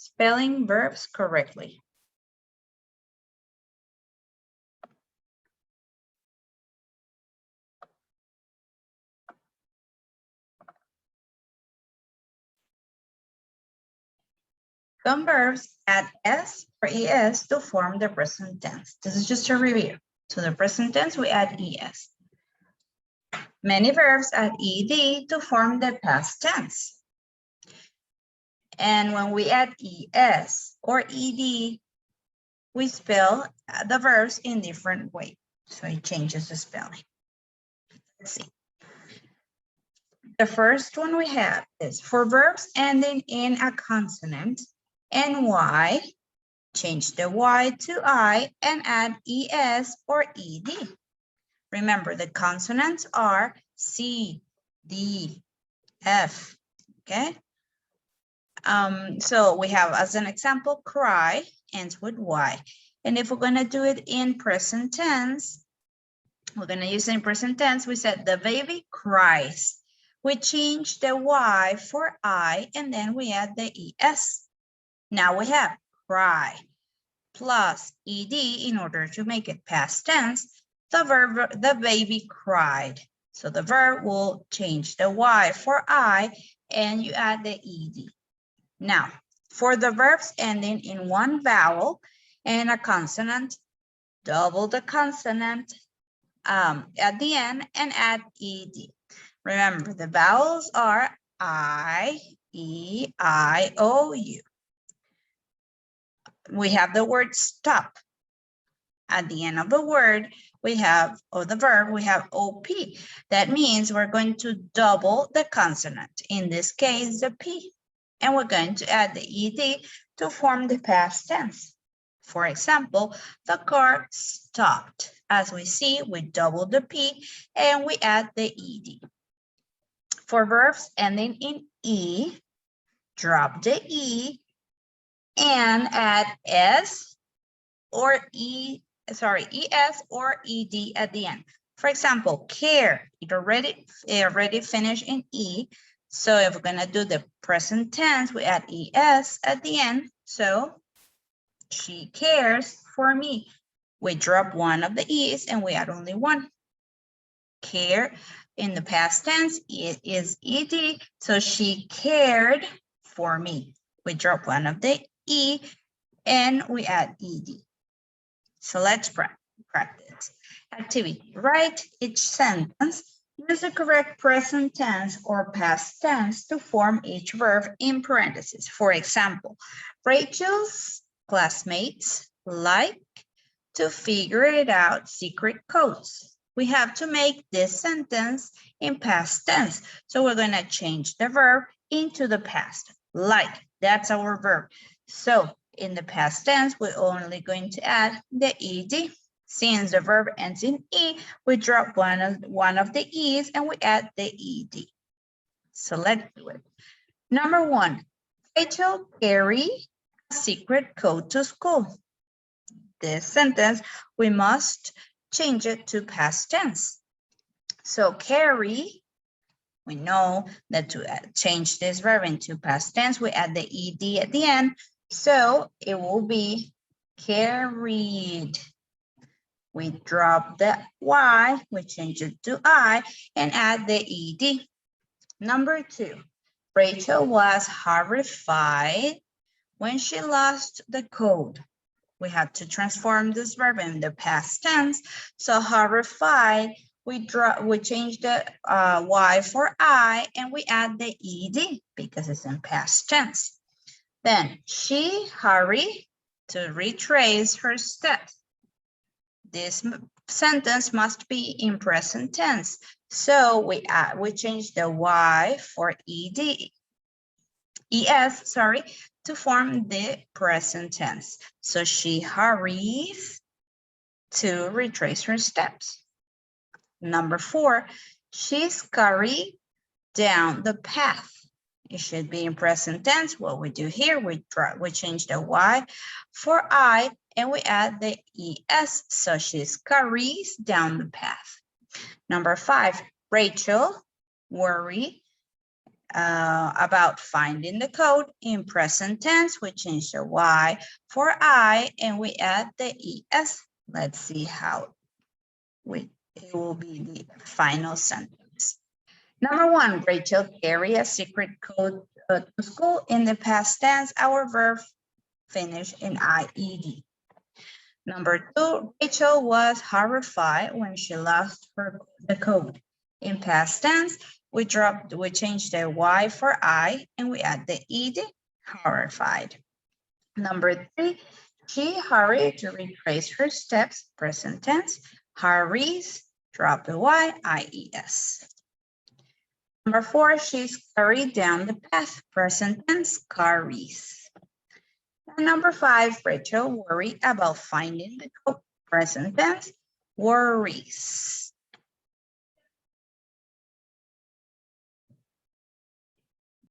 spelling verbs correctly. Some verbs add s or es to form the present tense. This is just a review. To the present tense, we add es. Many verbs add ed to form the past tense. And when we add es or ed, we spell the verbs in different ways. So it changes the spelling. Let's see. The first one we have is for verbs ending in a consonant, ny, change the y to I and add es or ed. Remember, the consonants are C, D, F, okay? So we have, as an example, cry ends with y. And if we're gonna do it in present tense, we're gonna use it in present tense. We said the baby cries. We change the y for I and then we add the es. Now we have cry plus ed in order to make it past tense. The verb, the baby cried. So the verb will change the y for I and you add the ed. Now, for the verbs ending in one vowel and a consonant, double the consonant at the end and add ed. Remember, the vowels are I, E, I, O, U. We have the word stop. At the end of the word, we have, or the verb, we have OP. That means we're going to double the consonant. In this case, the P. And we're going to add the ed to form the past tense. For example, the car stopped. As we see, we double the P and we add the ed. For verbs ending in E, drop the E and add S or ES or ED at the end. For example, care, it already finished in E. So if we're gonna do the present tense, we add ES at the end. So she cares for me. We drop one of the E's and we add only one. Care in the past tense, it is ED. So she cared for me. We drop one of the E and we add ED. So let's practice. Activity, write each sentence. Use the correct present tense or past tense to form each verb in parentheses. For example, Rachel's classmates like to figure it out secret codes. We have to make this sentence in past tense. So we're going to change the verb into the past. Like, that's our verb. So in the past tense, we're only going to add the ed. Since the verb ends in E, we drop one of the E's and we add the ed. So let's do it. Number one, Rachel carry a secret code to school. This sentence, we must change it to past tense. So carry, we know that to change this verb into past tense, we add the ed at the end. So it will be carried. We drop the Y, we change it to I, and add the ed. Number two, Rachel was horrified when she lost the code. We have to transform this verb in the past tense. So horrified, we change the Y for I, and we add the ed because it's in past tense. Then she hurried to retrace her steps. This sentence must be in present tense. So we change the Y for ES, to form the present tense. So she hurries to retrace her steps. Number four, she scurried down the path. It should be in present tense. What we do here, we change the Y for I and we add the ES. So she scurries down the path. Number five, Rachel worried about finding the code. In present tense, we change the Y for I and we add the ES. Let's see how it will be the final sentence. Number one, Rachel carried a secret code to school. In the past tense, our verb finished in IED. Number two, Rachel was horrified when she lost the code. In past tense, we changed the Y for I and we add the ED, horrified. Number three, she hurried to retrace her steps, present tense, hurries, drop the Y, IES. Number four, she's carried down the path, present tense, carries. And number five, Rachel worried about finding the code, present tense, worries.